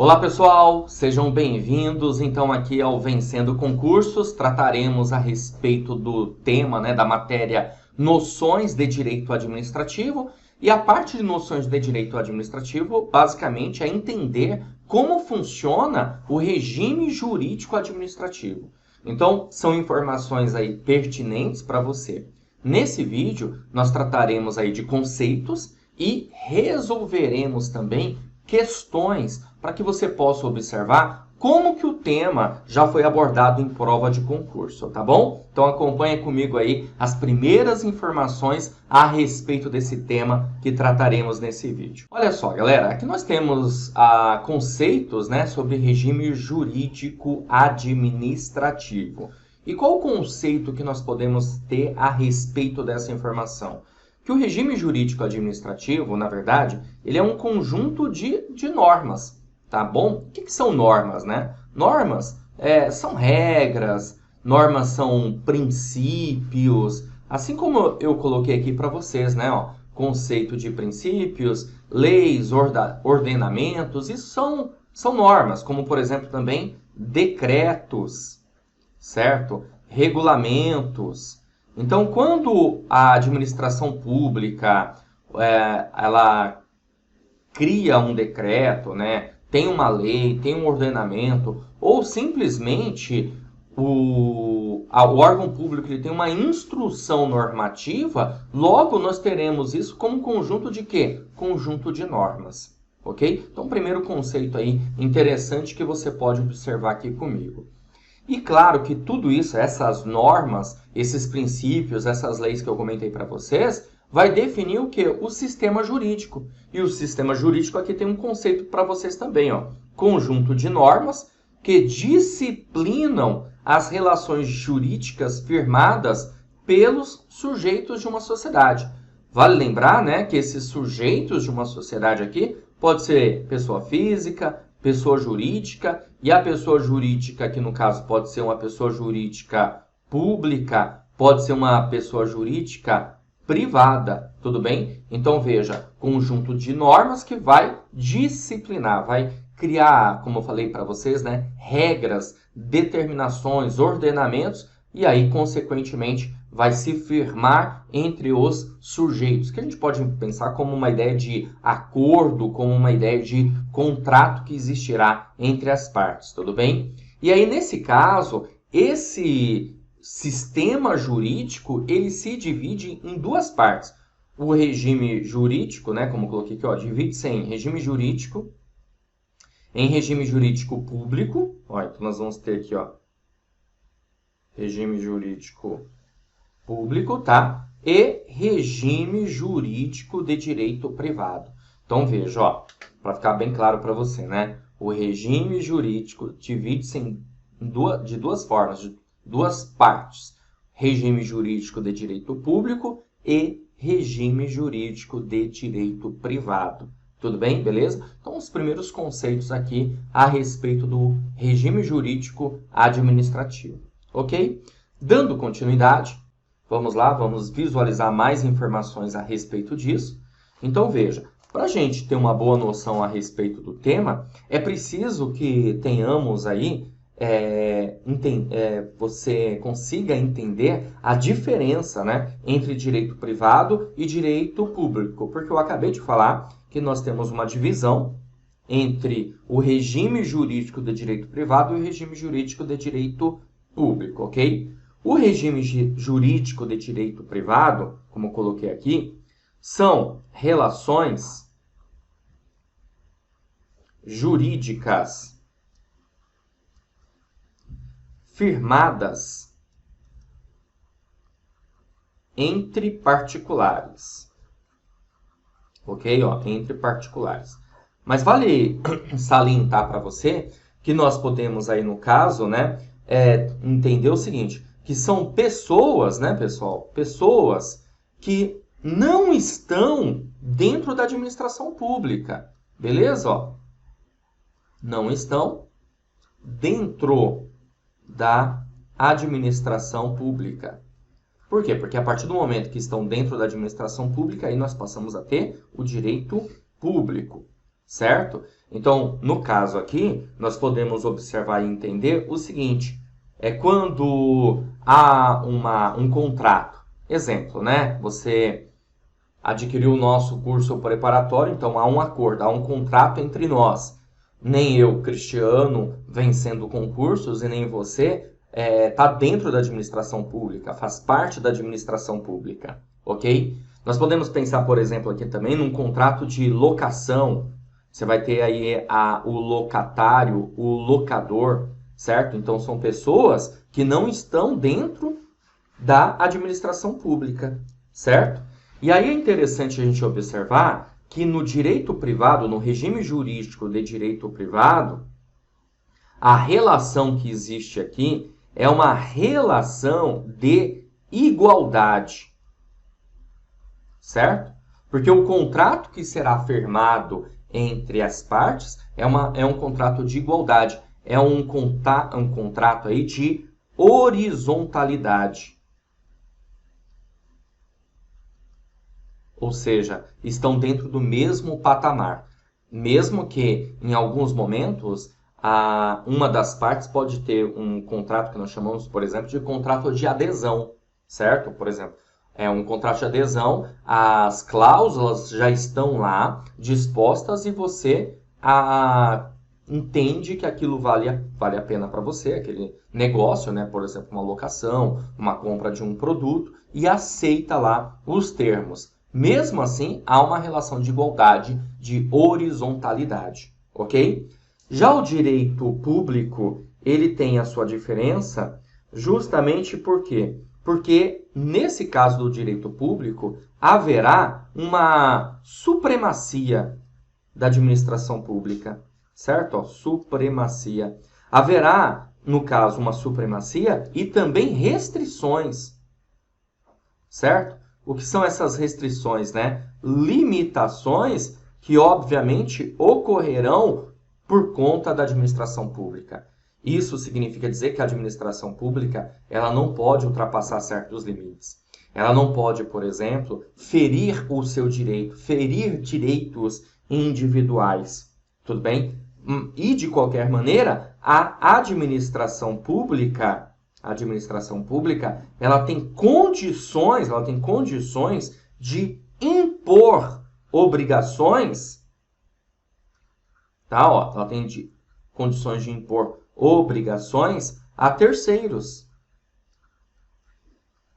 Olá pessoal, sejam bem-vindos então aqui ao Vencendo Concursos. Trataremos a respeito do tema, da matéria Noções de Direito Administrativo. E a parte de Noções de Direito Administrativo, basicamente, é entender como funciona o regime jurídico administrativo. Então, são informações aí pertinentes para você. Nesse vídeo, nós trataremos aí de conceitos e resolveremos também questões para que você possa observar como que o tema já foi abordado em prova de concurso, tá bom? Então acompanhe comigo aí as primeiras informações a respeito desse tema que trataremos nesse vídeo. Olha só, galera, aqui nós temos conceitos, sobre regime jurídico administrativo. E qual o conceito que nós podemos ter a respeito dessa informação? Que o regime jurídico administrativo, na verdade, ele é um conjunto de normas, tá bom? O que são normas, Normas são regras, normas são princípios, assim como eu coloquei aqui para vocês, conceito de princípios, leis, ordenamentos, isso são normas, como por exemplo também decretos, certo? Regulamentos. Então, quando a administração pública ela cria um decreto, tem uma lei, tem um ordenamento, ou simplesmente o órgão público ele tem uma instrução normativa, logo nós teremos isso como um conjunto de quê? Conjunto de normas, ok? Então, primeiro conceito aí interessante que você pode observar aqui comigo. E claro que tudo isso, essas normas, esses princípios, essas leis que eu comentei para vocês, vai definir o quê? O sistema jurídico. E o sistema jurídico aqui tem um conceito para vocês também, conjunto de normas que disciplinam as relações jurídicas firmadas pelos sujeitos de uma sociedade. Vale lembrar, que esses sujeitos de uma sociedade aqui pode ser pessoa física, pessoa jurídica, e a pessoa jurídica, que no caso pode ser uma pessoa jurídica pública, pode ser uma pessoa jurídica privada, tudo bem? Então veja, conjunto de normas que vai disciplinar, vai criar, como eu falei para vocês, regras, determinações, ordenamentos, e aí, consequentemente, vai se firmar entre os sujeitos, que a gente pode pensar como uma ideia de acordo, como uma ideia de contrato que existirá entre as partes, tudo bem? E aí, nesse caso, esse sistema jurídico, ele se divide em duas partes. O regime jurídico, como eu coloquei aqui, divide-se em regime jurídico público, então nós vamos ter aqui, regime jurídico público, tá? E regime jurídico de direito privado. Então, veja, para ficar bem claro para você, O regime jurídico divide-se de duas formas, de duas partes. Regime jurídico de direito público e regime jurídico de direito privado. Tudo bem? Beleza? Então, os primeiros conceitos aqui a respeito do regime jurídico administrativo. Ok? Dando continuidade, vamos lá, vamos visualizar mais informações a respeito disso. Então, veja, para a gente ter uma boa noção a respeito do tema, é preciso que tenhamos aí, você consiga entender a diferença, entre direito privado e direito público. Porque eu acabei de falar que nós temos uma divisão entre o regime jurídico de direito privado e o regime jurídico de direito público, ok? O regime jurídico de direito privado, como eu coloquei aqui, são relações jurídicas firmadas entre particulares. Ok? Entre particulares. Mas vale salientar para você que nós podemos aí, no caso, entender o seguinte, que são pessoas, pessoal? Pessoas que não estão dentro da administração pública. Beleza? Não estão dentro da administração pública. Por quê? Porque a partir do momento que estão dentro da administração pública, aí nós passamos a ter o direito público, certo? Então, no caso aqui, nós podemos observar e entender o seguinte, é quando há um contrato. Exemplo, né? Você adquiriu o nosso curso preparatório, então há um acordo, há um contrato entre nós. Nem eu, Cristiano, vencendo concursos, e nem você está dentro da administração pública, faz parte da administração pública, ok? Nós podemos pensar, por exemplo, aqui também num contrato de locação. Você vai ter aí o locatário, o locador, certo? Então, são pessoas que não estão dentro da administração pública, certo? E aí é interessante a gente observar que no direito privado, no regime jurídico de direito privado, a relação que existe aqui é uma relação de igualdade, certo? Porque o contrato que será firmado entre as partes é um contrato de igualdade, é um contrato aí de horizontalidade. Ou seja, estão dentro do mesmo patamar. Mesmo que, em alguns momentos, uma das partes pode ter um contrato que nós chamamos, por exemplo, de contrato de adesão, certo? Por exemplo, é um contrato de adesão, as cláusulas já estão lá dispostas e você entende que aquilo vale a pena para você, aquele negócio, né? Por exemplo, uma locação, uma compra de um produto, e aceita lá os termos. Mesmo assim, há uma relação de igualdade, de horizontalidade, ok? Já o direito público, ele tem a sua diferença justamente por quê? Porque, nesse caso do direito público, haverá uma supremacia da administração pública, certo? Ó, supremacia. Haverá, no caso, uma supremacia e também restrições, certo? O que são essas restrições, né? Limitações que, obviamente, ocorrerão por conta da administração pública. Isso significa dizer que a administração pública ela não pode ultrapassar certos limites. Ela não pode, por exemplo, ferir o seu direito, ferir direitos individuais. Tudo bem? E, de qualquer maneira, a administração pública, ela tem condições de impor obrigações, tá? Ó, ela tem condições de impor obrigações a terceiros,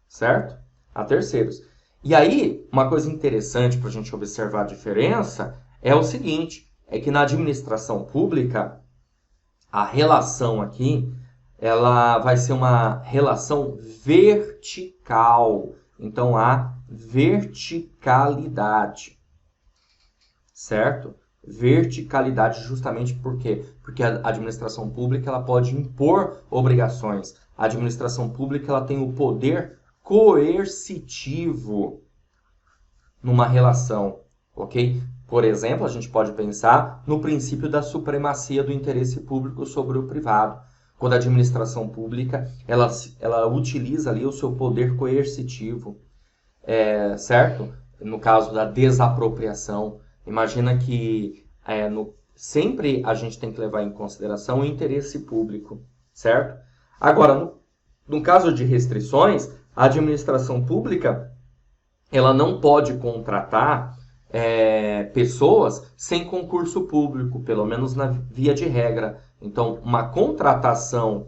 certo? A terceiros. E aí, uma coisa interessante para a gente observar a diferença é o seguinte, é que na administração pública, a relação aqui, ela vai ser uma relação vertical. Então, há verticalidade, certo? Verticalidade justamente por quê? Porque a administração pública ela pode impor obrigações. A administração pública ela tem o poder coercitivo numa relação, ok? Por exemplo, a gente pode pensar no princípio da supremacia do interesse público sobre o privado. Quando a administração pública ela utiliza ali o seu poder coercitivo, certo? No caso da desapropriação, imagina que sempre a gente tem que levar em consideração o interesse público, certo? Agora, no caso de restrições, a administração pública ela não pode contratar pessoas sem concurso público, pelo menos na via de regra. Então, uma contratação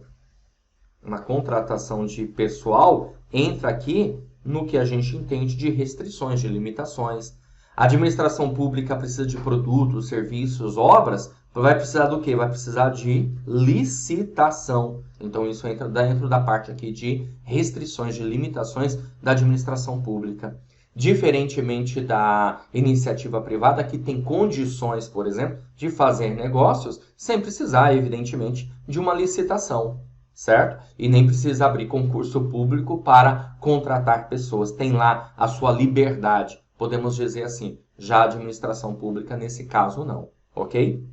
de pessoal entra aqui no que a gente entende de restrições, de limitações. A administração pública precisa de produtos, serviços, obras, vai precisar do quê? Vai precisar de licitação. Então, isso entra dentro da parte aqui de restrições, de limitações da administração pública. Diferentemente da iniciativa privada, que tem condições, por exemplo, de fazer negócios, sem precisar, evidentemente, de uma licitação, certo? E nem precisa abrir concurso público para contratar pessoas. Tem lá a sua liberdade, podemos dizer assim. Já a administração pública, nesse caso, não, ok?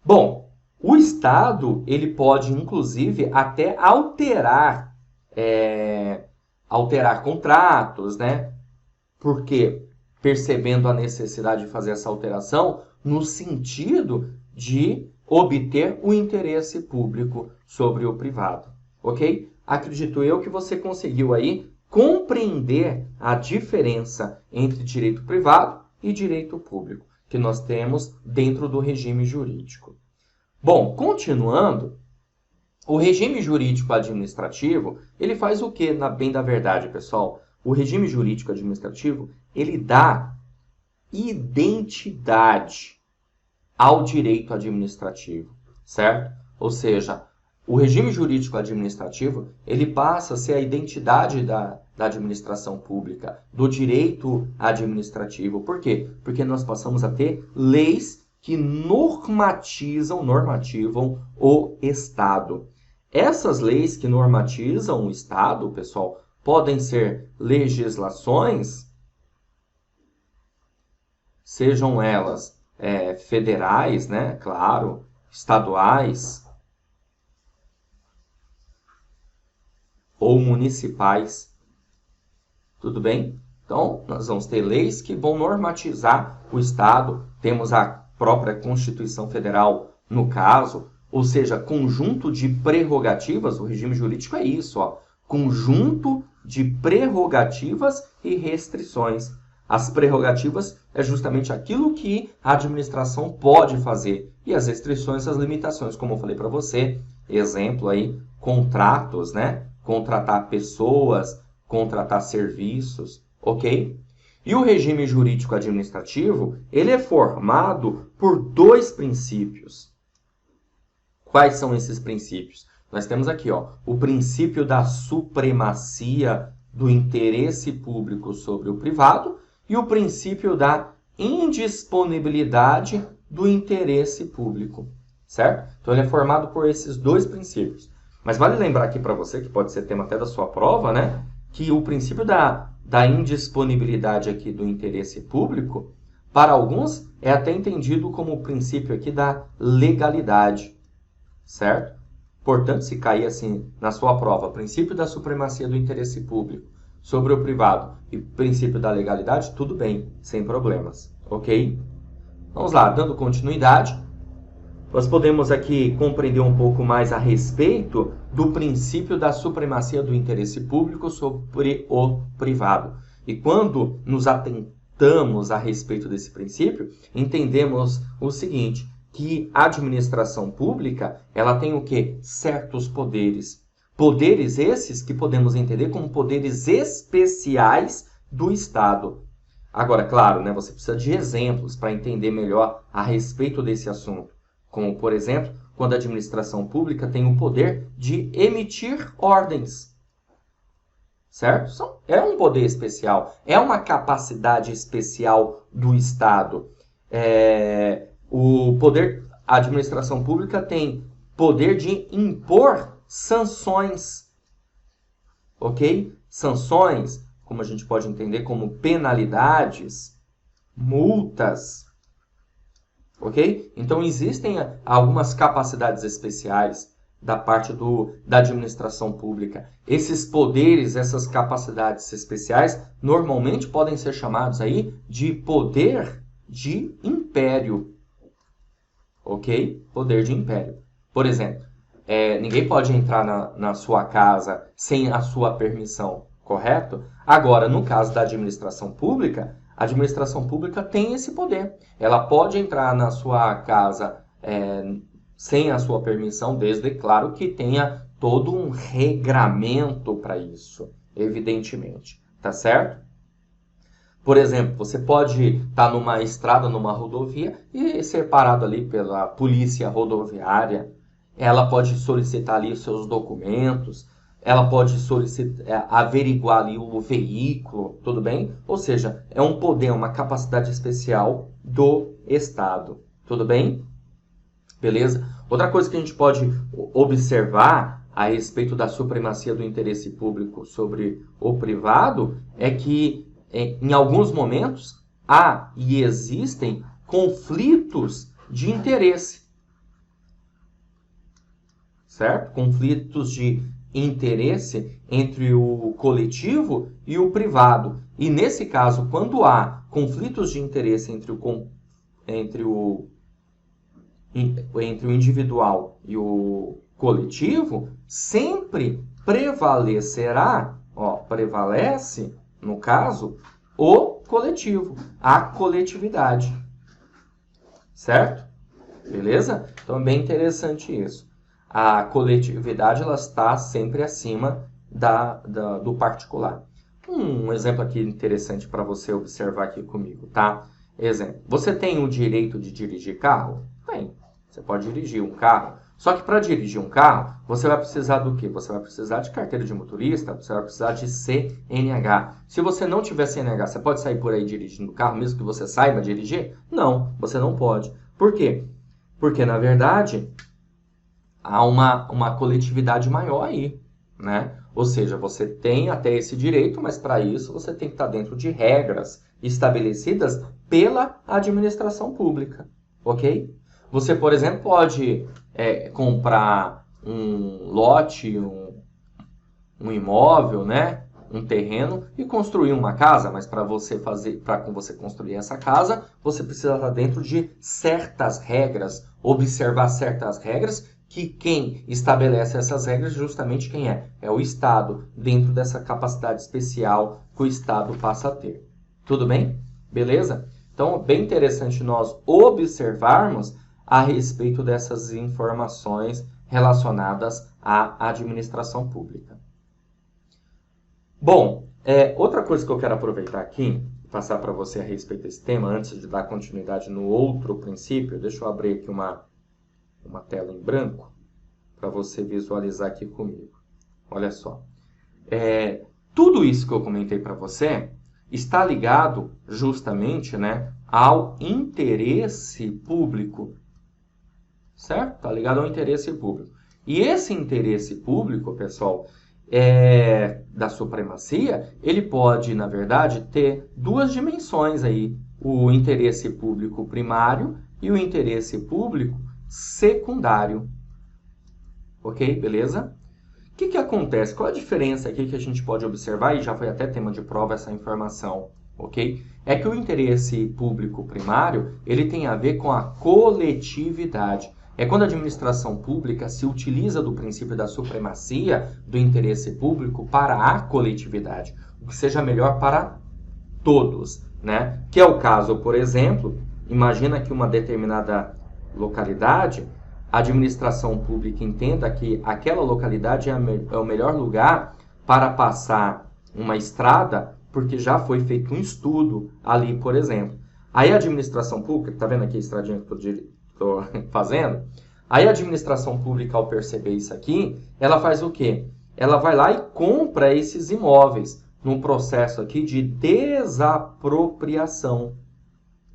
Bom, o Estado, ele pode, inclusive, até alterar contratos, né? Por quê? percebendo a necessidade de fazer essa alteração no sentido de obter o interesse público sobre o privado, ok? Acredito eu que você conseguiu aí compreender a diferença entre direito privado e direito público que nós temos dentro do regime jurídico. Bom, continuando, o regime jurídico administrativo, ele faz o que, na bem da verdade, pessoal? O regime jurídico administrativo, ele dá identidade ao direito administrativo, certo? Ou seja, o regime jurídico administrativo, ele passa a ser a identidade da administração pública, do direito administrativo. Por quê? Porque nós passamos a ter leis que normativam o Estado. Essas leis que normatizam o Estado, pessoal, podem ser legislações, sejam elas federais, né? Claro, estaduais ou municipais. Tudo bem? Então, nós vamos ter leis que vão normatizar o Estado. Temos a própria Constituição Federal, no caso, ou seja, conjunto de prerrogativas. O regime jurídico é isso, ó, conjunto de prerrogativas e restrições. As prerrogativas é justamente aquilo que a administração pode fazer. E as restrições, as limitações, como eu falei para você. Exemplo aí, contratos, né? Contratar pessoas, contratar serviços, ok? E o regime jurídico administrativo, ele é formado por dois princípios. Quais são esses princípios? Nós temos aqui, ó, o princípio da supremacia do interesse público sobre o privado e o princípio da indisponibilidade do interesse público, certo? Então, ele é formado por esses dois princípios. Mas vale lembrar aqui para você, que pode ser tema até da sua prova, né? Que o princípio da indisponibilidade aqui do interesse público, para alguns, é até entendido como o princípio aqui da legalidade, certo? Portanto, se cair assim na sua prova, princípio da supremacia do interesse público sobre o privado e princípio da legalidade, tudo bem, sem problemas, ok? Vamos lá, dando continuidade, nós podemos aqui compreender um pouco mais a respeito do princípio da supremacia do interesse público sobre o privado. E quando nos atentamos a respeito desse princípio, entendemos o seguinte, que a administração pública, ela tem o quê? Certos poderes. Poderes esses que podemos entender como poderes especiais do Estado. Agora, claro, né, você precisa de exemplos para entender melhor a respeito desse assunto. Como, por exemplo, quando a administração pública tem o poder de emitir ordens. Certo? É um poder especial, é uma capacidade especial do Estado. A administração pública tem poder de impor sanções, ok? Sanções, como a gente pode entender como penalidades, multas, ok? Então, existem algumas capacidades especiais da parte da administração pública. Esses poderes, essas capacidades especiais, normalmente podem ser chamados aí de poder de império, ok? Poder de império. Por exemplo, ninguém pode entrar na sua casa sem a sua permissão, correto? Agora, no caso da administração pública, a administração pública tem esse poder. Ela pode entrar na sua casa sem a sua permissão, desde, claro, que tenha todo um regramento para isso, evidentemente. Tá certo? Por exemplo, você pode estar numa estrada, numa rodovia e ser parado ali pela polícia rodoviária. Ela pode solicitar ali os seus documentos, ela pode averiguar ali o veículo, tudo bem? Ou seja, é um poder, uma capacidade especial do Estado, tudo bem? Beleza? Outra coisa que a gente pode observar a respeito da supremacia do interesse público sobre o privado é que, em alguns momentos, há e existem conflitos de interesse. Certo? Conflitos de interesse entre o coletivo e o privado. E nesse caso, quando há conflitos de interesse entre o individual e o coletivo, sempre prevalecerá, prevalece, no caso, o coletivo, a coletividade. Certo? Beleza? Então é bem interessante isso. A coletividade ela está sempre acima do particular. Um exemplo aqui interessante para você observar aqui comigo, tá? Exemplo. Você tem o direito de dirigir carro? Tem. Você pode dirigir um carro. Só que para dirigir um carro, você vai precisar do quê? Você vai precisar de carteira de motorista, você vai precisar de CNH. Se você não tiver CNH, você pode sair por aí dirigindo o carro, mesmo que você saiba dirigir? Não, você não pode. Por quê? Porque, na verdade, há uma coletividade maior aí, né? Ou seja, você tem até esse direito, mas para isso você tem que estar dentro de regras estabelecidas pela administração pública, ok? Você, por exemplo, pode comprar um lote, um imóvel, né? Um terreno e construir uma casa, mas para você construir essa casa, você precisa estar dentro de certas regras, observar certas regras, que quem estabelece essas regras justamente quem é? É o Estado, dentro dessa capacidade especial que o Estado passa a ter. Tudo bem? Beleza? Então, é bem interessante nós observarmos a respeito dessas informações relacionadas à administração pública. Bom, outra coisa que eu quero aproveitar aqui, passar para você a respeito desse tema, antes de dar continuidade no outro princípio, deixa eu abrir aqui uma tela em branco para você visualizar aqui comigo. Olha só. Tudo isso que eu comentei para você está ligado justamente, né, ao interesse público. Certo? Está ligado ao interesse público. E esse interesse público, pessoal, da supremacia, ele pode, na verdade, ter duas dimensões aí. O interesse público primário e o interesse público secundário. Ok? Beleza? O que acontece? Qual a diferença aqui que a gente pode observar? E já foi até tema de prova essa informação. Ok? É que o interesse público primário, ele tem a ver com a coletividade. É quando a administração pública se utiliza do princípio da supremacia do interesse público para a coletividade, o que seja melhor para todos, né? Que é o caso, por exemplo, imagina que uma determinada localidade, a administração pública entenda que aquela localidade é o melhor lugar para passar uma estrada, porque já foi feito um estudo ali, por exemplo. Aí a administração pública, tá vendo aqui a estradinha que estou fazendo? Aí a administração pública, ao perceber isso aqui, ela faz o quê? Ela vai lá e compra esses imóveis num processo aqui de desapropriação.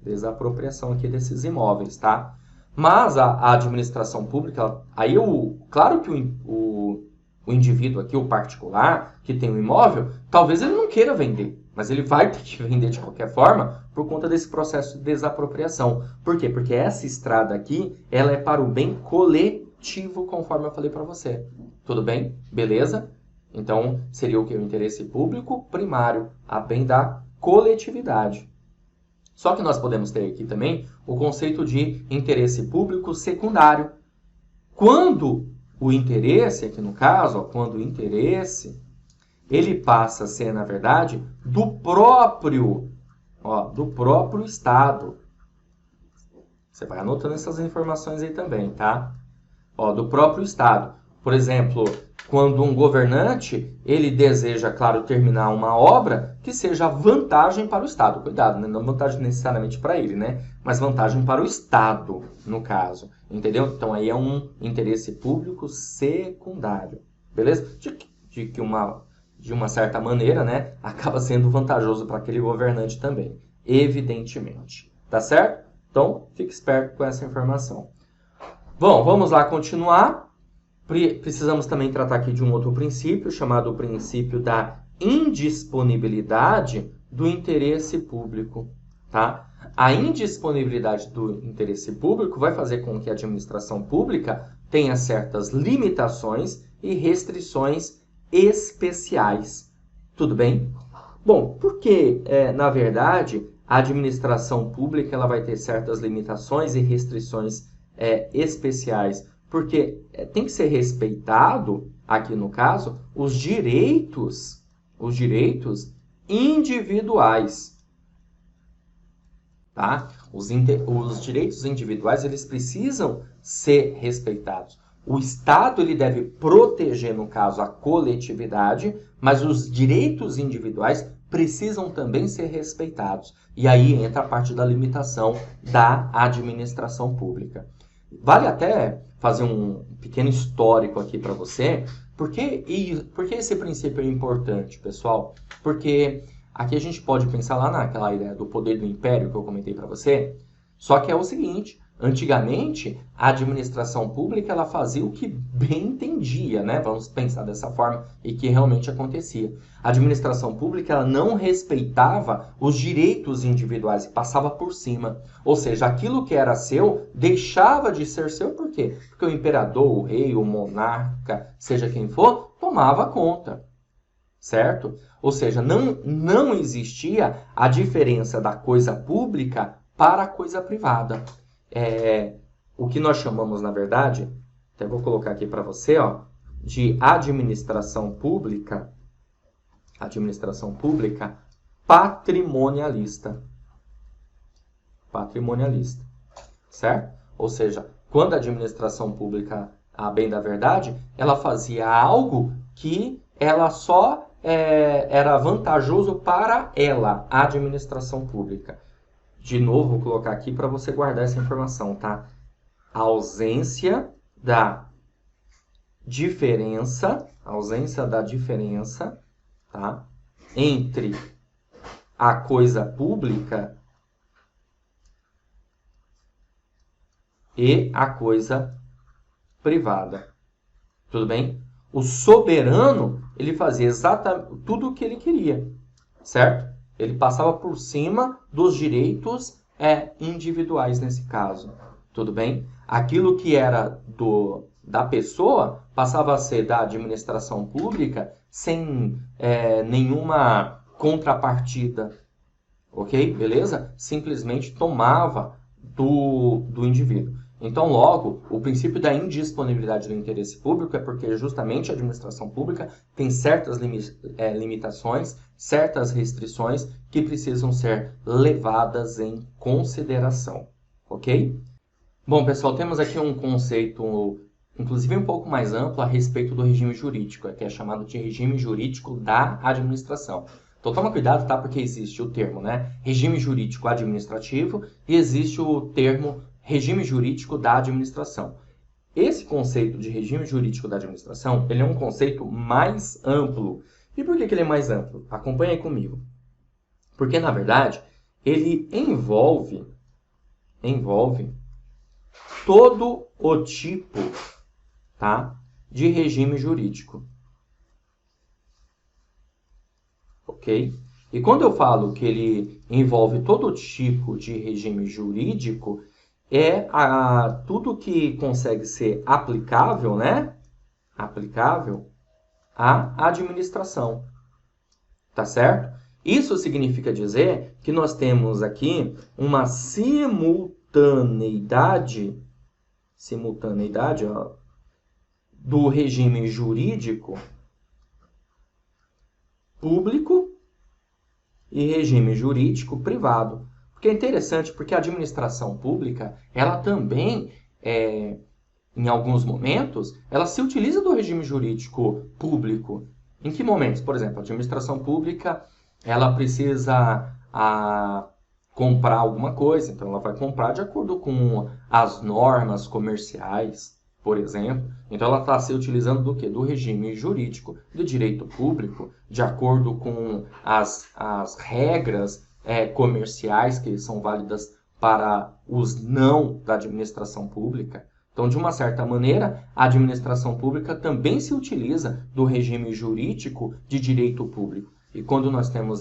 Desapropriação aqui desses imóveis, tá? Mas a administração pública, aí claro que o indivíduo aqui, o particular, que tem um imóvel, talvez ele não queira vender, mas ele vai ter que vender de qualquer forma por conta desse processo de desapropriação. Por quê? Porque essa estrada aqui, ela é para o bem coletivo, conforme eu falei para você. Tudo bem? Beleza? Então, seria o que? O interesse público primário, a bem da coletividade. Só que nós podemos ter aqui também o conceito de interesse público secundário. Quando o interesse, aqui no caso, quando o interesse, ele passa a ser, na verdade, do próprio Estado. Você vai anotando essas informações aí também, tá? Do próprio Estado. Por exemplo, quando um governante, ele deseja, claro, terminar uma obra que seja vantagem para o Estado. Cuidado, né? Não vantagem necessariamente para ele, né? Mas vantagem para o Estado, no caso. Entendeu? Então, aí é um interesse público secundário. Beleza? De uma certa maneira, né? Acaba sendo vantajoso para aquele governante também. Evidentemente. Tá certo? Então, fique esperto com essa informação. Bom, vamos lá continuar. Precisamos também tratar aqui de um outro princípio, chamado o princípio da indisponibilidade do interesse público, tá? A indisponibilidade do interesse público vai fazer com que a administração pública tenha certas limitações e restrições especiais. Tudo bem? Bom, porque, na verdade, a administração pública ela vai ter certas limitações e restrições especiais, porque tem que ser respeitado, aqui no caso, os direitos individuais. Tá? Os direitos individuais eles precisam ser respeitados. O Estado ele deve proteger, no caso, a coletividade, mas os direitos individuais precisam também ser respeitados. E aí entra a parte da limitação da administração pública. Vale até fazer um pequeno histórico aqui para você. Por que esse princípio é importante, pessoal? Porque aqui a gente pode pensar lá naquela ideia do poder do império que eu comentei para você. Só que é o seguinte, antigamente a administração pública ela fazia o que bem entendia, né? Vamos pensar dessa forma e que realmente acontecia. A administração pública ela não respeitava os direitos individuais e passava por cima. Ou seja, aquilo que era seu deixava de ser seu por quê? Porque o imperador, o rei, o monarca, seja quem for, tomava conta. Certo? Ou seja, não existia a diferença da coisa pública para a coisa privada. O que nós chamamos, na verdade, até vou colocar aqui para você, de administração pública patrimonialista. Patrimonialista. Certo? Ou seja, quando a administração pública, a bem da verdade, ela fazia algo que ela só era vantajoso para ela, a administração pública. De novo, vou colocar aqui para você guardar essa informação, tá? A ausência da diferença, tá? Entre a coisa pública e a coisa privada. Tudo bem? O soberano, ele fazia exatamente tudo o que ele queria, certo? Ele passava por cima dos direitos individuais nesse caso, tudo bem? Aquilo que era da pessoa passava a ser da administração pública sem nenhuma contrapartida, ok? Beleza? Simplesmente tomava do indivíduo. Então, logo, o princípio da indisponibilidade do interesse público é porque justamente a administração pública tem certas limitações, certas restrições que precisam ser levadas em consideração, ok? Bom, pessoal, temos aqui um conceito, inclusive um pouco mais amplo, a respeito do regime jurídico, que é chamado de regime jurídico da administração. Então, toma cuidado, tá? Porque existe o termo, né? Regime jurídico administrativo e existe o termo regime jurídico da administração. Esse conceito de regime jurídico da administração, ele é um conceito mais amplo. E por que ele é mais amplo? Acompanha aí comigo. Porque, na verdade, ele envolve todo o tipo, tá, de regime jurídico. Ok? E quando eu falo que ele envolve todo tipo de regime jurídico, tudo que consegue ser aplicável, né? Aplicável à administração. Tá certo? Isso significa dizer que nós temos aqui uma simultaneidade do regime jurídico público e regime jurídico privado. Porque é interessante, porque a administração pública, ela também, em alguns momentos, ela se utiliza do regime jurídico público. Em que momentos? Por exemplo, a administração pública, ela precisa comprar alguma coisa, então ela vai comprar de acordo com as normas comerciais, por exemplo. Então ela está se utilizando do quê? Do regime jurídico, do direito público, de acordo com as regras comerciais que são válidas para os não da administração pública. Então, de uma certa maneira, a administração pública também se utiliza do regime jurídico de direito público. E quando nós temos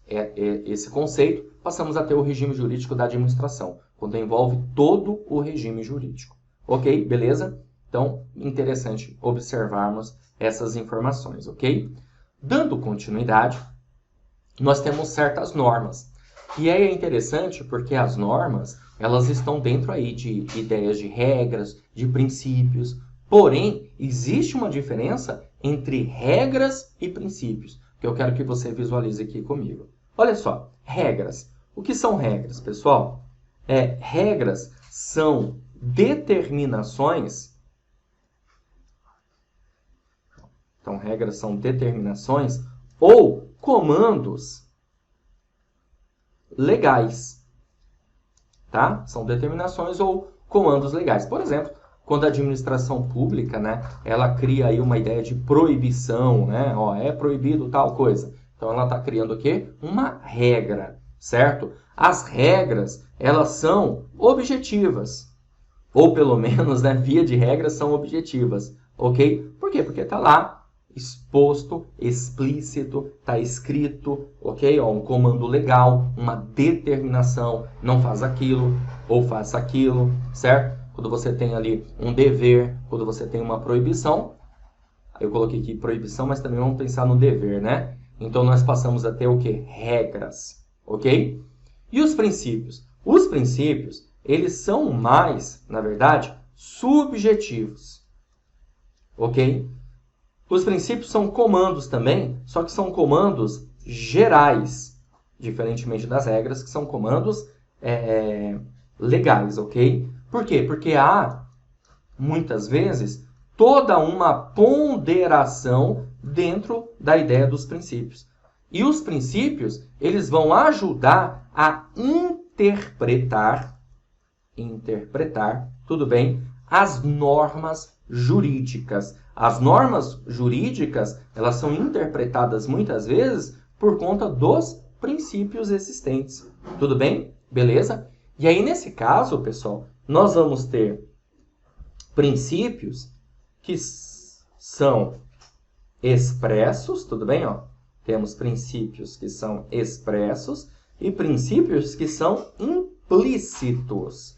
esse conceito, passamos a ter o regime jurídico da administração, quando envolve todo o regime jurídico. Ok? Beleza? Então, interessante observarmos essas informações, ok? Dando continuidade, nós temos certas normas. E aí é interessante porque as normas, elas estão dentro aí de ideias de regras, de princípios. Porém, existe uma diferença entre regras e princípios, que eu quero que você visualize aqui comigo. Olha só, regras. O que são regras, pessoal? Regras são determinações. Então, regras são determinações ou comandos legais, tá? São determinações ou comandos legais. Por exemplo, quando a administração pública, né, ela cria aí uma ideia de proibição, né? Ó, é proibido tal coisa. Então, ela está criando o quê? Uma regra, certo? As regras, elas são objetivas. Ou pelo menos, né, via de regra, são objetivas, ok? Por quê? Porque está lá exposto, explícito, está escrito, ok? Ó, um comando legal, uma determinação, não faz aquilo ou faça aquilo, certo? Quando você tem ali um dever, quando você tem uma proibição, eu coloquei aqui proibição, mas também vamos pensar no dever, né? Então, nós passamos a ter o quê? Regras, ok? E os princípios? Os princípios, eles são mais, na verdade, subjetivos, ok? Os princípios são comandos também, só que são comandos gerais, diferentemente das regras, que são comandos legais, ok? Por quê? Porque há, muitas vezes, toda uma ponderação dentro da ideia dos princípios. E os princípios, eles vão ajudar a interpretar, tudo bem, as normas jurídicas. As normas jurídicas, elas são interpretadas muitas vezes por conta dos princípios existentes. Tudo bem? Beleza? E aí, nesse caso, pessoal, nós vamos ter princípios que são expressos, tudo bem? Ó? Temos princípios que são expressos e princípios que são implícitos.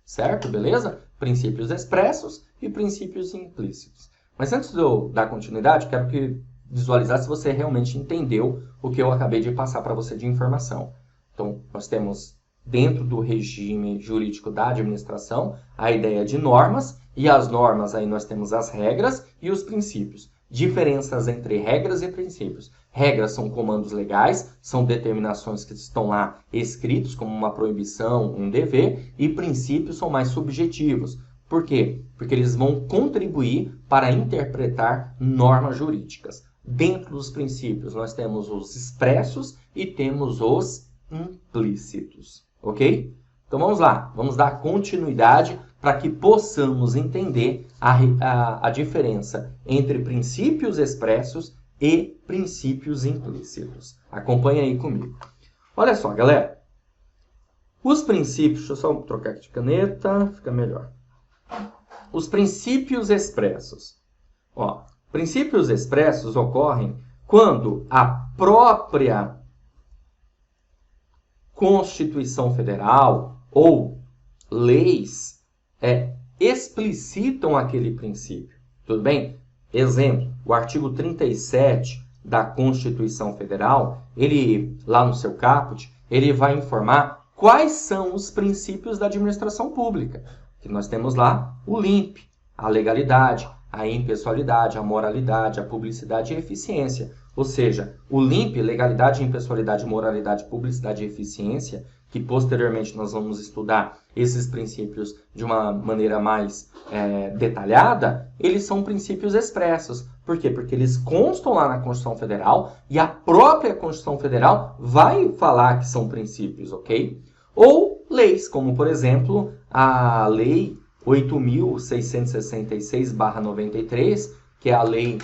Certo? Beleza? Princípios expressos e princípios implícitos. Mas antes de eu dar continuidade, quero que visualizar se você realmente entendeu o que eu acabei de passar para você de informação. Então, nós temos dentro do regime jurídico da administração a ideia de normas, e as normas aí nós temos as regras e os princípios. Diferenças entre regras e princípios. Regras são comandos legais, são determinações que estão lá escritos como uma proibição, um dever, e princípios são mais subjetivos. Por quê? Porque eles vão contribuir para interpretar normas jurídicas. Dentro dos princípios, nós temos os expressos e temos os implícitos, ok? Então vamos lá, vamos dar continuidade para que possamos entender a diferença entre princípios expressos e princípios implícitos. Acompanhe aí comigo. Olha só, galera. Os princípios... Deixa eu só trocar aqui de caneta, fica melhor. Os princípios expressos. Ó, princípios expressos ocorrem quando a própria Constituição Federal ou leis explicitam aquele princípio. Tudo bem? Exemplo, o artigo 37 da Constituição Federal, ele, lá no seu caput, ele vai informar quais são os princípios da administração pública. Que nós temos lá o LIMP, a legalidade, a impessoalidade, a moralidade, a publicidade e a eficiência. Ou seja, o LIMP, legalidade, impessoalidade, moralidade, publicidade e eficiência, que posteriormente nós vamos estudar esses princípios de uma maneira mais detalhada, eles são princípios expressos. Por quê? Porque eles constam lá na Constituição Federal e a própria Constituição Federal vai falar que são princípios, ok? Ou leis, como por exemplo a Lei 8.666/93, que é a lei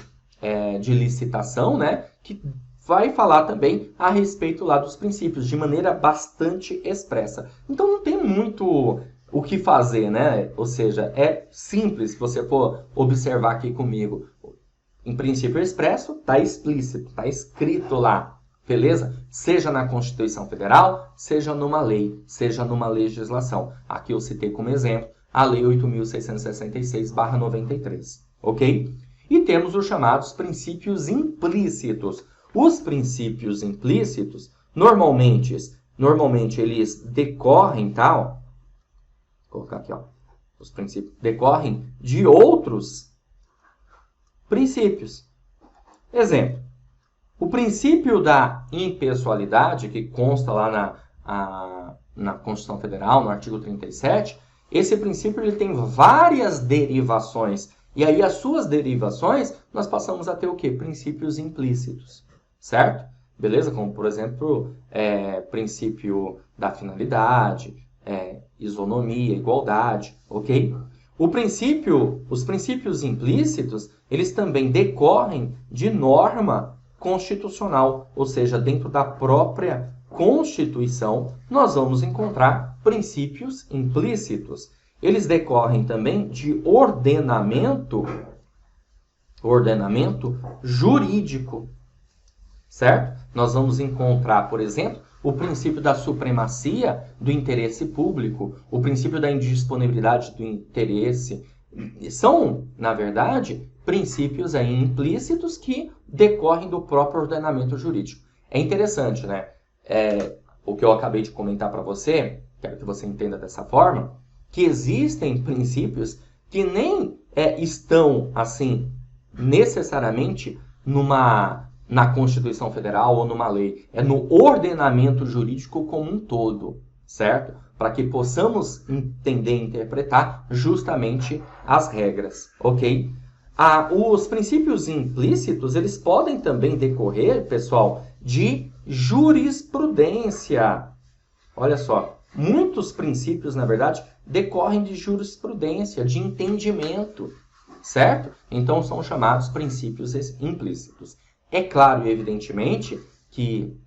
de licitação, né? Que vai falar também a respeito lá dos princípios, de maneira bastante expressa. Então não tem muito o que fazer, né? Ou seja, é simples, se você for observar aqui comigo. Em princípio expresso, está explícito, está escrito lá, beleza? Seja na Constituição Federal, seja numa lei, seja numa legislação. Aqui eu citei como exemplo a Lei 8.666/93, ok? E temos os chamados princípios implícitos. Os princípios implícitos, normalmente eles decorrem, tal, vou colocar aqui, ó, os princípios decorrem de outros princípios. Exemplo, o princípio da impessoalidade, que consta lá na Constituição Federal, no artigo 37, esse princípio ele tem várias derivações. E aí, as suas derivações, nós passamos a ter o quê? Princípios implícitos, certo? Beleza? Como, por exemplo, princípio da finalidade, isonomia, igualdade, ok? Os princípios implícitos, eles também decorrem de norma constitucional, ou seja, dentro da própria Constituição, nós vamos encontrar princípios implícitos. Eles decorrem também de ordenamento jurídico, certo? Nós vamos encontrar, por exemplo, o princípio da supremacia do interesse público, o princípio da indisponibilidade do interesse. São, na verdade, princípios aí implícitos que decorrem do próprio ordenamento jurídico. É interessante, né? O que eu acabei de comentar para você, quero que você entenda dessa forma, que existem princípios que nem estão, assim, necessariamente na Constituição Federal ou numa lei. É no ordenamento jurídico como um todo, certo? Para que possamos entender e interpretar justamente as regras, ok? Os princípios implícitos, eles podem também decorrer, pessoal, de jurisprudência. Olha só, muitos princípios, na verdade, decorrem de jurisprudência, de entendimento, certo? Então, são chamados princípios implícitos. É claro e evidentemente que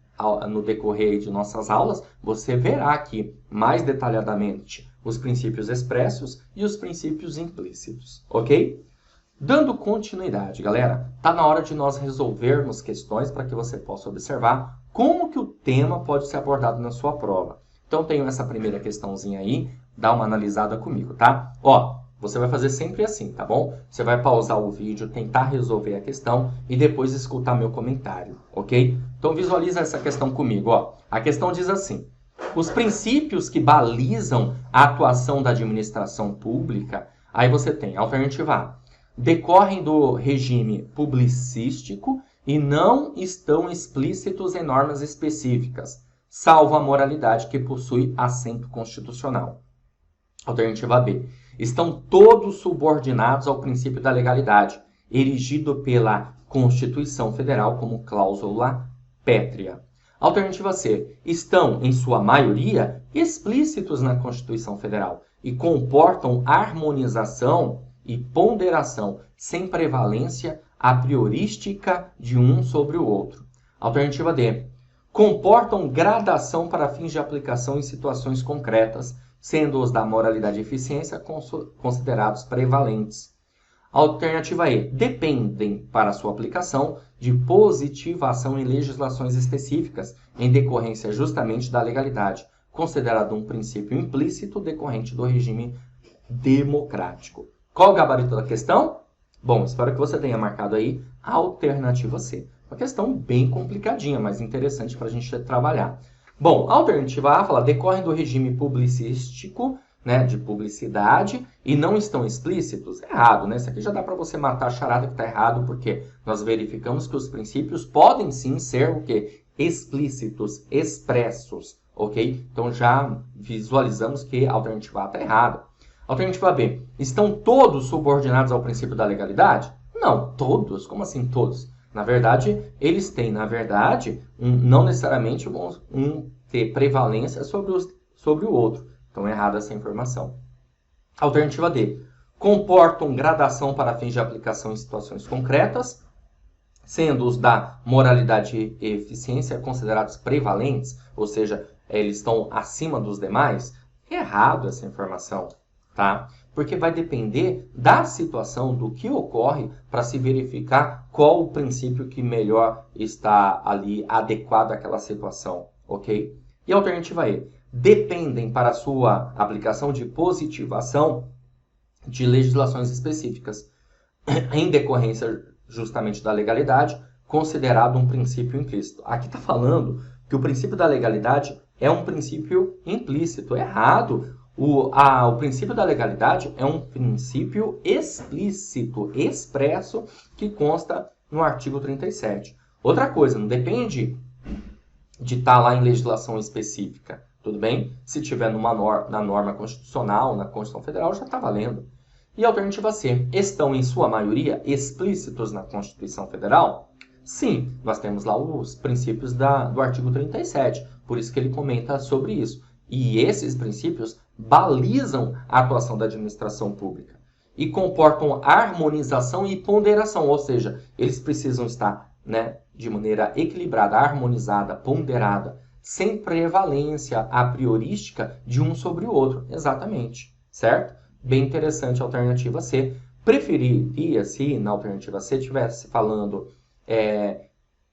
no decorrer de nossas aulas, você verá aqui mais detalhadamente os princípios expressos e os princípios implícitos, ok? Dando continuidade, galera, está na hora de nós resolvermos questões para que você possa observar como que o tema pode ser abordado na sua prova. Então, tenho essa primeira questãozinha aí, dá uma analisada comigo, tá? Ó, você vai fazer sempre assim, tá bom? Você vai pausar o vídeo, tentar resolver a questão e depois escutar meu comentário, ok? Então, visualiza essa questão comigo, ó. A questão diz assim: os princípios que balizam a atuação da administração pública, aí você tem, alternativa A, decorrem do regime publicístico e não estão explícitos em normas específicas, salvo a moralidade que possui assento constitucional. Alternativa B, estão todos subordinados ao princípio da legalidade, erigido pela Constituição Federal como cláusula pétrea. Alternativa C, estão, em sua maioria, explícitos na Constituição Federal e comportam harmonização e ponderação sem prevalência a priorística de um sobre o outro. Alternativa D, comportam gradação para fins de aplicação em situações concretas, sendo os da moralidade e eficiência considerados prevalentes. Alternativa E, dependem para sua aplicação de positivação em legislações específicas, em decorrência justamente da legalidade, considerado um princípio implícito decorrente do regime democrático. Qual o gabarito da questão? Bom, espero que você tenha marcado aí a alternativa C. Uma questão bem complicadinha, mas interessante para a gente trabalhar. Bom, a alternativa A fala, decorrem do regime publicístico, né, de publicidade, e não estão explícitos. Errado, né? Isso aqui já dá para você matar a charada que está errado, porque nós verificamos que os princípios podem sim ser o quê? Explícitos, expressos, ok? Então já visualizamos que a alternativa A está errada. Alternativa B, estão todos subordinados ao princípio da legalidade? Não, todos. Como assim todos? Na verdade, eles têm, não necessariamente vão ter prevalência sobre o outro. Então, errada essa informação. Alternativa D, comportam gradação para fins de aplicação em situações concretas, sendo os da moralidade e eficiência considerados prevalentes, ou seja, eles estão acima dos demais. Errado essa informação, tá? Porque vai depender da situação, do que ocorre, para se verificar qual o princípio que melhor está ali adequado àquela situação, ok? E a alternativa E, dependem para sua aplicação de positivação de legislações específicas, em decorrência justamente da legalidade, considerado um princípio implícito. Aqui está falando que o princípio da legalidade é um princípio implícito. Errado. O princípio da legalidade é um princípio explícito, expresso, que consta no artigo 37. Outra coisa, não depende de estar lá em legislação específica, tudo bem? Se tiver na norma constitucional, na Constituição Federal, já está valendo. E a alternativa C, estão em sua maioria explícitos na Constituição Federal? Sim, nós temos lá os princípios do artigo 37, por isso que ele comenta sobre isso. E esses princípios balizam a atuação da administração pública e comportam harmonização e ponderação, ou seja, eles precisam estar, né, de maneira equilibrada, harmonizada, ponderada, sem prevalência a priorística de um sobre o outro. Exatamente, certo? Bem interessante a alternativa C. Preferiria se na alternativa C estivesse falando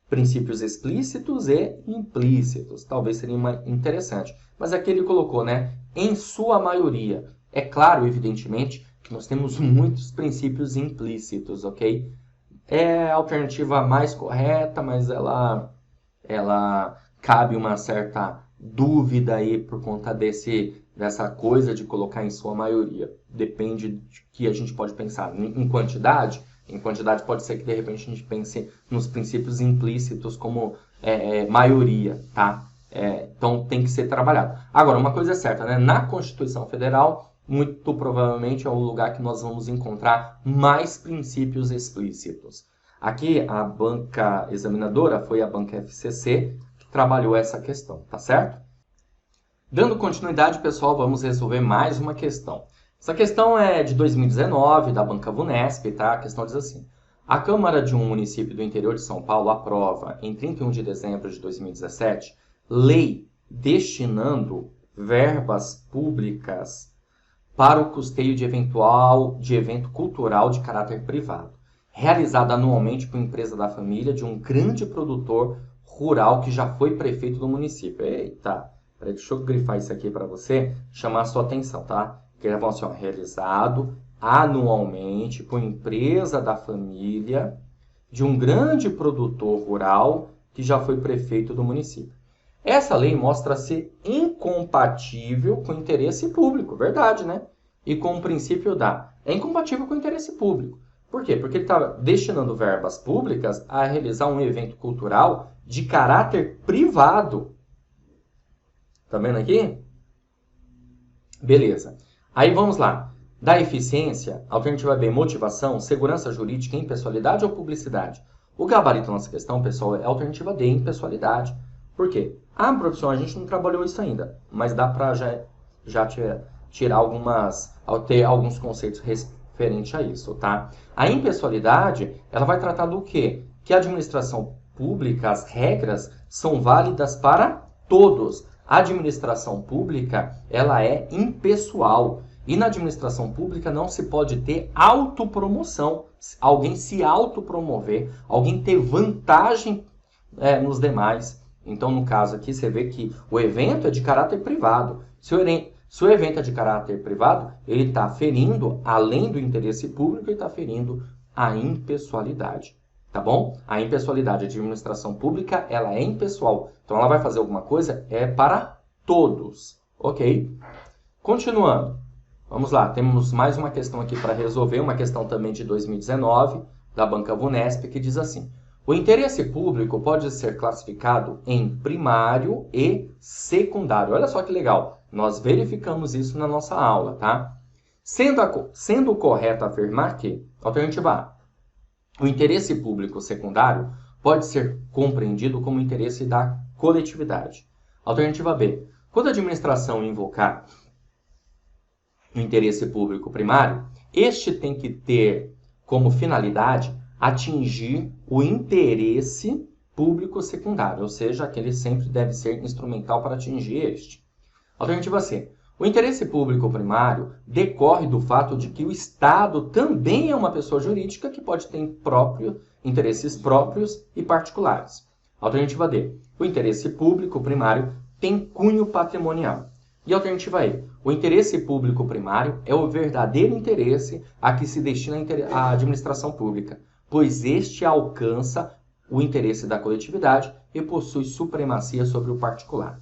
princípios explícitos e implícitos. Talvez seria interessante. Mas aqui ele colocou, né, em sua maioria. É claro, evidentemente, que nós temos muitos princípios implícitos, ok? É a alternativa mais correta, mas ela cabe uma certa dúvida aí por conta dessa coisa de colocar em sua maioria. Depende de que a gente pode pensar em quantidade. Em quantidade pode ser que de repente a gente pense nos princípios implícitos como maioria, tá? Então tem que ser trabalhado. Agora, uma coisa é certa, né? Na Constituição Federal, muito provavelmente é o lugar que nós vamos encontrar mais princípios explícitos. Aqui, a banca examinadora foi a banca FCC que trabalhou essa questão, tá certo? Dando continuidade, pessoal, vamos resolver mais uma questão. Essa questão é de 2019, da banca VUNESP, tá? A questão diz assim: a Câmara de um município do interior de São Paulo aprova, em 31 de dezembro de 2017, lei destinando verbas públicas para o custeio de evento cultural de caráter privado, realizado anualmente por empresa da família de um grande produtor rural que já foi prefeito do município. Eita, peraí, deixa eu grifar isso aqui para você, chamar a sua atenção, tá? Que ele fala assim, ó, realizado anualmente por empresa da família de um grande produtor rural que já foi prefeito do município. Essa lei mostra ser incompatível com o interesse público, verdade, né? E com o princípio é incompatível com o interesse público. Por quê? Porque ele está destinando verbas públicas a realizar um evento cultural de caráter privado. Tá vendo aqui? Beleza. Aí vamos lá. Da eficiência, alternativa B, motivação, segurança jurídica, impessoalidade ou publicidade? O gabarito da nossa questão, pessoal, é a alternativa D, impessoalidade. Por quê? Professor, a gente não trabalhou isso ainda, mas dá para já tirar alguns conceitos referentes a isso, tá? A impessoalidade, ela vai tratar do quê? Que a administração pública, as regras, são válidas para todos. A administração pública, ela é impessoal. E na administração pública não se pode ter autopromoção. Alguém se autopromover, alguém ter vantagem nos demais. Então, no caso aqui, você vê que o evento é de caráter privado. Se o evento é de caráter privado, ele está ferindo, além do interesse público, ele está ferindo a impessoalidade. Tá bom? A impessoalidade, a administração pública, ela é impessoal. Então, ela vai fazer alguma coisa, para todos. Ok? Continuando. Vamos lá, temos mais uma questão aqui para resolver, uma questão também de 2019, da banca VUNESP, que diz assim: o interesse público pode ser classificado em primário e secundário. Olha só que legal, nós verificamos isso na nossa aula, tá? Sendo correto afirmar que, alternativa A, o interesse público secundário pode ser compreendido como interesse da coletividade. Alternativa B, quando a administração invocar o interesse público primário, este tem que ter como finalidade atingir o interesse público secundário, ou seja, aquele sempre deve ser instrumental para atingir este. Alternativa C. O interesse público primário decorre do fato de que o Estado também é uma pessoa jurídica que pode ter interesses próprios e particulares. Alternativa D. O interesse público primário tem cunho patrimonial. E alternativa E. O interesse público primário é o verdadeiro interesse a que se destina a administração pública, pois este alcança o interesse da coletividade e possui supremacia sobre o particular.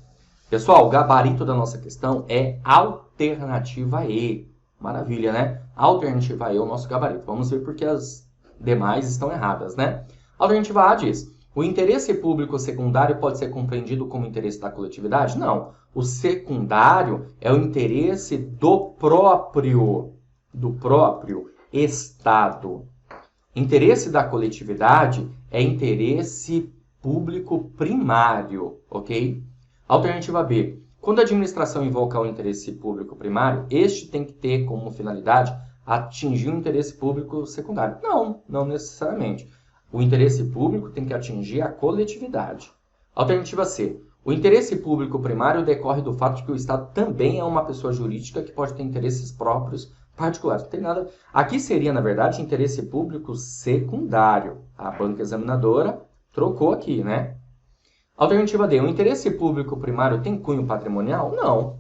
Pessoal, o gabarito da nossa questão é alternativa E. Maravilha, né? Alternativa E é o nosso gabarito. Vamos ver porque as demais estão erradas, né? Alternativa A diz: o interesse público secundário pode ser compreendido como interesse da coletividade? Não. O secundário é o interesse do próprio Estado. Interesse da coletividade é interesse público primário, ok? Alternativa B. Quando a administração invoca o interesse público primário, este tem que ter como finalidade atingir o interesse público secundário. Não necessariamente. O interesse público tem que atingir a coletividade. Alternativa C. O interesse público primário decorre do fato de que o Estado também é uma pessoa jurídica que pode ter interesses próprios particulares. Não tem nada. Aqui seria, na verdade, interesse público secundário. A banca examinadora trocou aqui, né? Alternativa D. O interesse público primário tem cunho patrimonial? Não.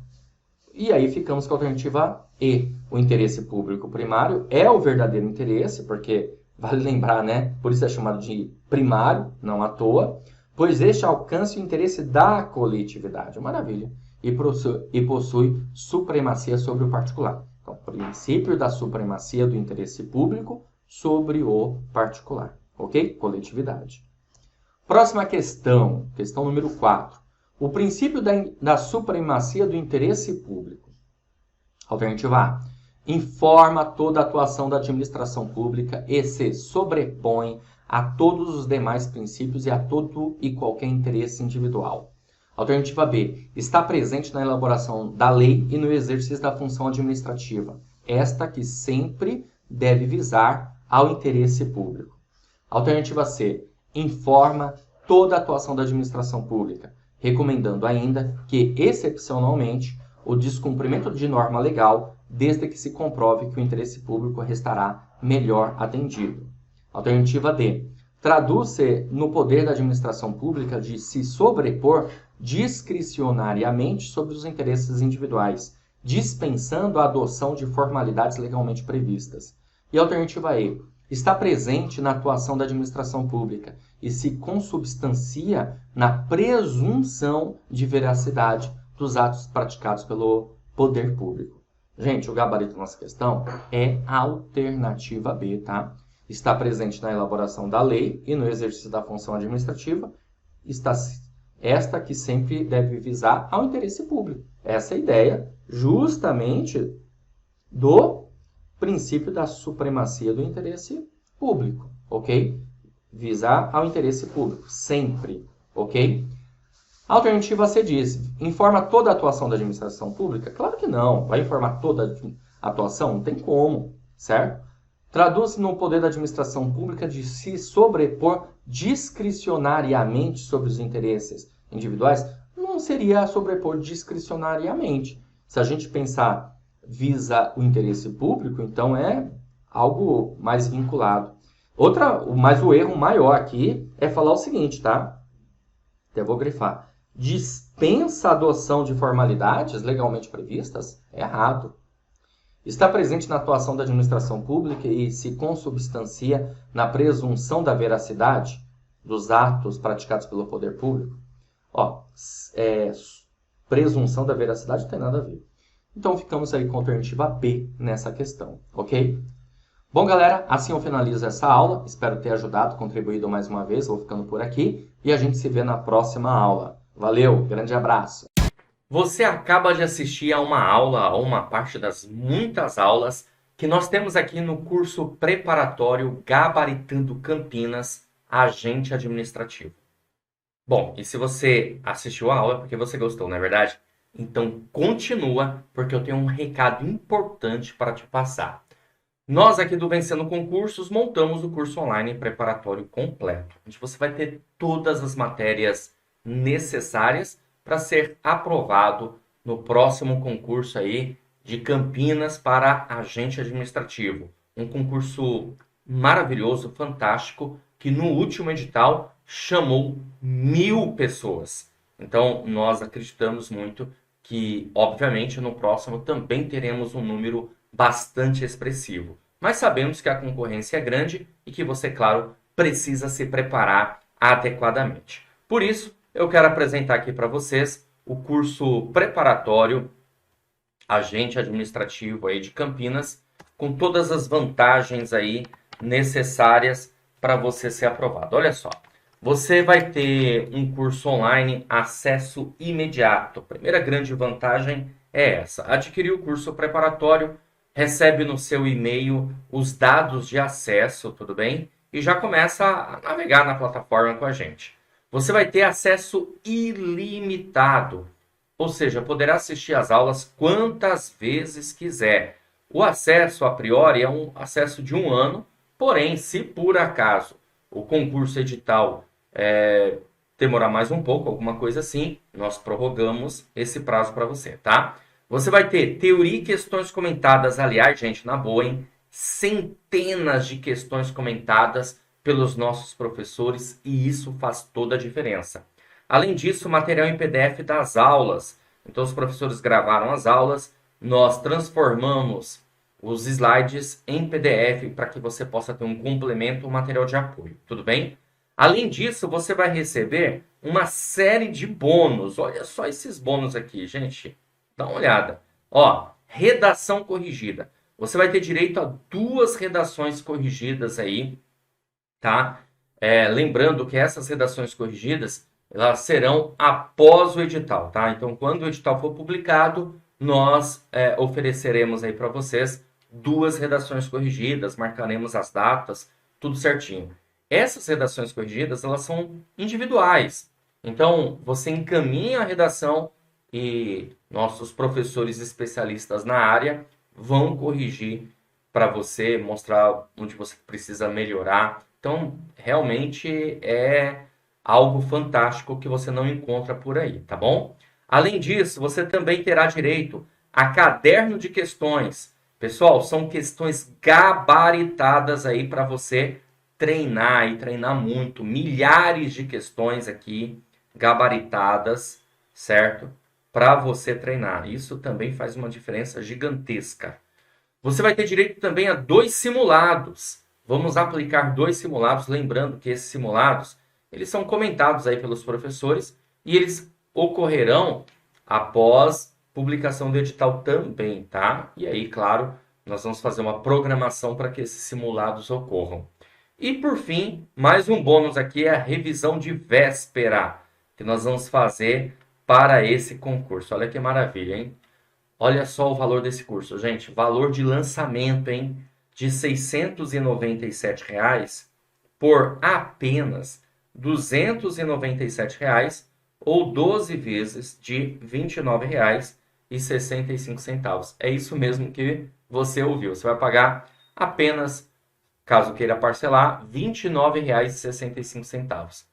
E aí ficamos com a alternativa E. O interesse público primário é o verdadeiro interesse, porque vale lembrar, né? Por isso é chamado de primário, não à toa, pois este alcança o interesse da coletividade. Maravilha. E possui supremacia sobre o particular. Então, princípio da supremacia do interesse público sobre o particular. Ok? Coletividade. Próxima questão, questão número 4. O princípio da supremacia do interesse público. Alternativa A. Informa toda a atuação da administração pública e se sobrepõe a todos os demais princípios e a todo e qualquer interesse individual. Alternativa B. Está presente na elaboração da lei e no exercício da função administrativa. Esta que sempre deve visar ao interesse público. Alternativa C. Informa toda a atuação da administração pública, recomendando ainda que, excepcionalmente, o descumprimento de norma legal, desde que se comprove que o interesse público restará melhor atendido. Alternativa D. Traduz-se no poder da administração pública de se sobrepor discricionariamente sobre os interesses individuais, dispensando a adoção de formalidades legalmente previstas. E alternativa E. Está presente na atuação da administração pública e se consubstancia na presunção de veracidade dos atos praticados pelo poder público. Gente, o gabarito da nossa questão é a alternativa B, tá? Está presente na elaboração da lei e no exercício da função administrativa, está esta que sempre deve visar ao interesse público. Essa é a ideia justamente do princípio da supremacia do interesse público, ok? Visar ao interesse público, sempre, ok? A alternativa C diz: informa toda a atuação da administração pública? Claro que não. Vai informar toda a atuação? Não tem como, certo? Traduz-se no poder da administração pública de se sobrepor discricionariamente sobre os interesses individuais? Não seria sobrepor discricionariamente. Se a gente pensar visa o interesse público, então é algo mais vinculado. Mas o erro maior aqui é falar o seguinte, tá? Até vou grifar. Dispensa a adoção de formalidades legalmente previstas? É errado. Está presente na atuação da administração pública e se consubstancia na presunção da veracidade dos atos praticados pelo poder público? Presunção da veracidade não tem nada a ver. Então, ficamos aí com a alternativa B nessa questão, ok? Bom, galera, assim eu finalizo essa aula. Espero ter ajudado, contribuído mais uma vez. Vou ficando por aqui e a gente se vê na próxima aula. Valeu, grande abraço! Você acaba de assistir a uma aula, a uma parte das muitas aulas que nós temos aqui no curso preparatório Gabaritando Campinas, Agente Administrativo. Bom, e se você assistiu a aula é porque você gostou, não é verdade? Então continua, porque eu tenho um recado importante para te passar. Nós aqui do Vencendo Concursos montamos o curso online preparatório completo, onde você vai ter todas as matérias necessárias para ser aprovado no próximo concurso aí de Campinas para agente administrativo. Um concurso maravilhoso, fantástico, que no último edital chamou 1.000 pessoas. Então, nós acreditamos muito que, obviamente, no próximo também teremos um número bastante expressivo. Mas sabemos que a concorrência é grande e que você, claro, precisa se preparar adequadamente. Por isso, eu quero apresentar aqui para vocês o curso preparatório Agente Administrativo aí de Campinas, com todas as vantagens aí necessárias para você ser aprovado. Olha só, você vai ter um curso online, acesso imediato. A primeira grande vantagem é essa: adquirir o curso preparatório, recebe no seu e-mail os dados de acesso, tudo bem? E já começa a navegar na plataforma com a gente. Você vai ter acesso ilimitado, ou seja, poderá assistir às aulas quantas vezes quiser. O acesso, a priori, é um acesso de 1 ano, porém, se por acaso o concurso edital demorar mais um pouco, alguma coisa assim, nós prorrogamos esse prazo para você, tá? Você vai ter teoria e questões comentadas, aliás, gente, na boa, hein? Centenas de questões comentadas pelos nossos professores e isso faz toda a diferença. Além disso, material em PDF das aulas. Então, os professores gravaram as aulas, nós transformamos os slides em PDF para que você possa ter um complemento, um material de apoio, tudo bem? Além disso, você vai receber uma série de bônus. Olha só esses bônus aqui, gente. Dá uma olhada. Ó, redação corrigida. Você vai ter direito a 2 redações corrigidas aí, tá? Lembrando que essas redações corrigidas, elas serão após o edital, tá? Então, quando o edital for publicado, nós ofereceremos aí para vocês 2 redações corrigidas, marcaremos as datas, tudo certinho. Essas redações corrigidas, elas são individuais. Então, você encaminha a redação e nossos professores especialistas na área vão corrigir para você, mostrar onde você precisa melhorar. Então, realmente é algo fantástico que você não encontra por aí, tá bom? Além disso, você também terá direito a caderno de questões. Pessoal, são questões gabaritadas aí para você treinar e treinar muito. Milhares de questões aqui gabaritadas, certo? Para você treinar. Isso também faz uma diferença gigantesca. Você vai ter direito também a 2 simulados. Vamos aplicar 2 simulados, lembrando que esses simulados, eles são comentados aí pelos professores e eles ocorrerão após publicação do edital também, tá? E aí, claro, nós vamos fazer uma programação para que esses simulados ocorram. E por fim, mais um bônus aqui é a revisão de véspera, que nós vamos fazer para esse concurso. Olha que maravilha, hein? Olha só o valor desse curso, gente. Valor de lançamento, hein? De R$ 697 por apenas R$ 297 ou 12 vezes de R$ 29,65. É isso mesmo que você ouviu. Você vai pagar apenas, caso queira parcelar, R$ 29,65.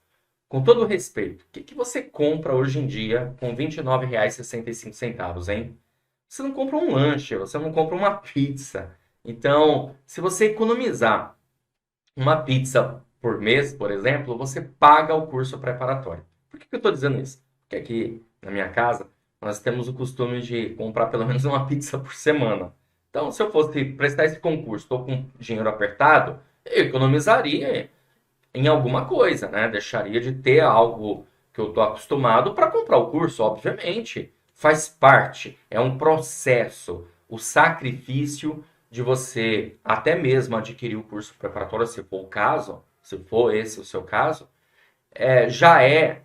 Com todo respeito, o que você compra hoje em dia com R$ 29,65, hein? Você não compra um lanche, você não compra uma pizza. Então, se você economizar uma pizza por mês, por exemplo, você paga o curso preparatório. Por que eu estou dizendo isso? Porque aqui na minha casa nós temos o costume de comprar pelo menos uma pizza por semana. Então, se eu fosse prestar esse concurso, estou com dinheiro apertado, eu economizaria em alguma coisa, né? Deixaria de ter algo que eu estou acostumado para comprar o curso, obviamente. Faz parte, é um processo, o sacrifício de você até mesmo adquirir o curso preparatório, se for o caso, se for esse o seu caso, já é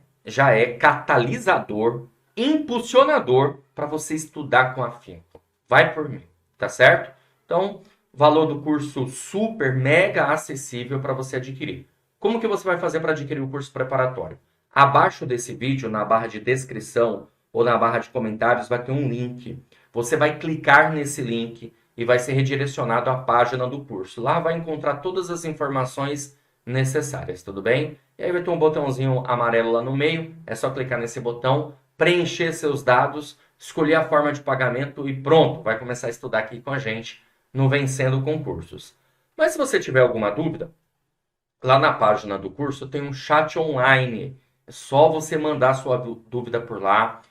catalisador, impulsionador para você estudar com afinco. Vai por mim, tá certo? Então, valor do curso super, mega acessível para você adquirir. Como que você vai fazer para adquirir o curso preparatório? Abaixo desse vídeo, na barra de descrição ou na barra de comentários, vai ter um link. Você vai clicar nesse link e vai ser redirecionado à página do curso. Lá vai encontrar todas as informações necessárias, tudo bem? E aí vai ter um botãozinho amarelo lá no meio, é só clicar nesse botão, preencher seus dados, escolher a forma de pagamento e pronto, vai começar a estudar aqui com a gente no Vencendo Concursos. Mas se você tiver alguma dúvida, lá na página do curso tem um chat online. É só você mandar sua dúvida por lá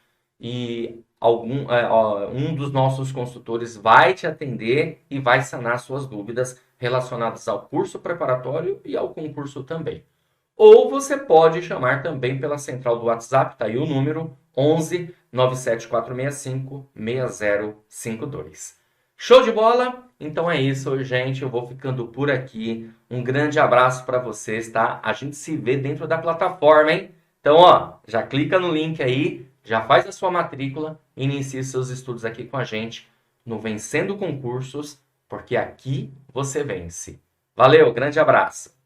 e um dos nossos consultores vai te atender e vai sanar suas dúvidas relacionadas ao curso preparatório e ao concurso também. ou você pode chamar também pela central do WhatsApp, tá aí o número 11 97465 6052. Show de bola? Então é isso, gente. Eu vou ficando por aqui. Um grande abraço para vocês, tá? A gente se vê dentro da plataforma, hein? Então, ó, já clica no link aí, já faz a sua matrícula e inicie seus estudos aqui com a gente no Vencendo Concursos, porque aqui você vence. Valeu, grande abraço!